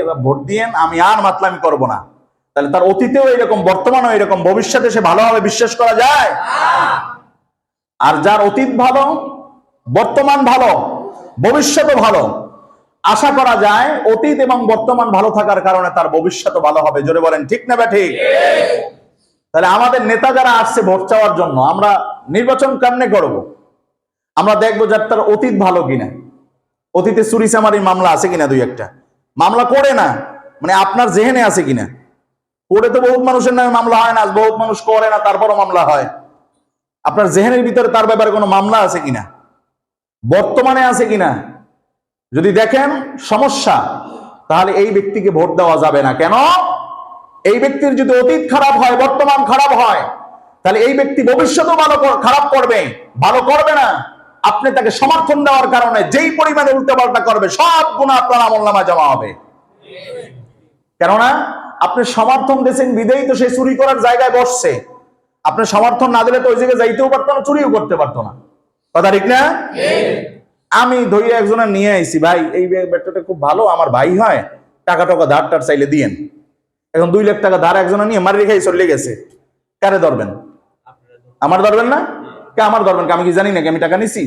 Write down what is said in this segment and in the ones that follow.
এবার ভোট দিয়েন, আমি আর মাতলামি করব না, তাহলে তার অতীতেও এরকম, বর্তমানেও এরকম, ভবিষ্যতে সে ভালো হবে বিশ্বাস করা যায়? আর যার অতীত ভালো, বর্তমান ভালো, ভবিষ্যৎও ভালো, আশা করা যায় অতীত এবং বর্তমান ভালো থাকার কারণে তার ভবিষ্যৎও ভালো হবে। জোরে বলেন ঠিক না ঠিক? তাহলে আমাদের নেতা যারা আসছে ভোট চাওয়ার জন্য, আমরা নির্বাচন কেমনে করব? আমরা দেখবো যার তার অতীত ভালো কিনা, অতীতে চুরি চামারির মামলা আছে কিনা, দুই একটা মামলা করে না, মানে আপনার জেহেনে আছে কিনা। করে তো বহুত মানুষের নামে মামলা হয় না, বহুত মানুষ করে না তারপরও মামলা হয়। আপনার জেহেনের ভিতরে তার ব্যাপারে কোনো মামলা আছে কিনা, বর্তমানে আছে কিনা। যদি দেখেন সমস্যা, তাহলে এই ব্যক্তিকে ভোট দেওয়া যাবে না। কেন? এই ব্যক্তির যদি অতীত খারাপ হয়, বর্তমান খারাপ হয়, তাহলে এই ব্যক্তি ভবিষ্যতেও খারাপ করবে, ভালো করবে না। আপনি তাকে সমর্থন দেওয়ার কারণে যেই পরিমাণে উল্টাপাল্টা করবে, সব গুনাহ আপনার আমলনামায় জমা হবে। কেননা আপনি সমর্থন দিয়েছেন বিদেই তো সে চুরি করার জায়গায় বসছে। আপনি সমর্থন না দিলে তো ওই জায়গায় যাইতেও পারতো না, চুরিও করতে পারতো না। কথা ঠিক না? আমি ধৈর্য একজনের নিয়ে আইছি, ভাই এই ব্যক্তিটা খুব ভালো, আমার ভাই হয়, টাকা টাকা ধার টার চাইলে দিয়েন। এখন 2 লাখ টাকা ধার একজনে নিয়ে মারি রেখে চলে গেছে। কারে ধরবেন? আমার ধরবেন না? কে আমার ধরবেন? আমি কি জানি নাকি আমি টাকা নিছি?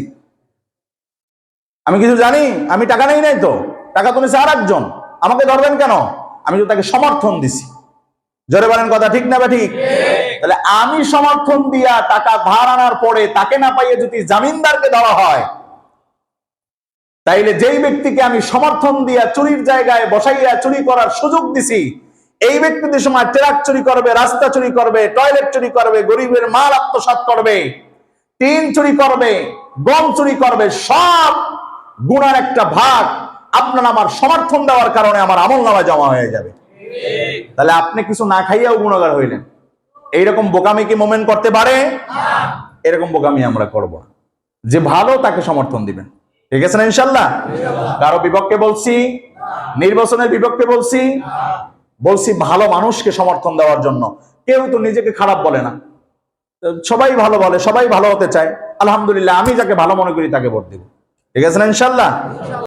আমি কিছু জানি? আমি টাকা নেই নাই তো, টাকা তো নিছে আর একজন, আমাকে ধরবেন কেন? আমি তো তাকে সমর্থন দিছি। জোরে বলেন কথা ঠিক না ঠিক? তাহলে আমি সমর্থন দিয়া টাকা ধার আনার পরে তাকে না পাইয়ে যদি জামিনদারকে দেওয়া হয়, তাইলে যেই ব্যক্তিকে আমি সমর্থন দিয়া চুরির জায়গায় বসাইয়া চুরি করার সুযোগ দিছি, এই ব্যক্তিদের সময় ট্রাক চুরি করবে, রাস্তা চুরি করবে, টয়লেট চুরি করবে, গরিবের মাল আত্মসাৎ করবে, টিন চুরি করবে, গম চুরি করবে, সব গুনার একটা ভাগ আপনার আমার সমর্থন দেওয়ার কারণে আমার আমলনামায় জমা হয়ে যাবে। তাহলে আপনি কিছু না খাইয়াও গুনাহগার হইলেন। এইরকম বোকামি কি মোমেন করতে পারে? এরকম বোকামি আমরা করব না। যে ভালো তাকে সমর্থন দিবেন, ঠিক আছে না ইনশাল্লাহ? কারো বিপক্ষে বলছি, নির্বাচনের বিপক্ষে বলছি, বলছি ভালো মানুষকে সমর্থন দেওয়ার জন্য। কেউ তো নিজেকে খারাপ বলে না, সবাই ভালো বলে, সবাই ভালো হতে চায়। আলহামদুলিল্লাহ, আমি যাকে ভালো মনে করি তাকে ভোট দিব, ঠিক আছে না ইনশাল্লাহ?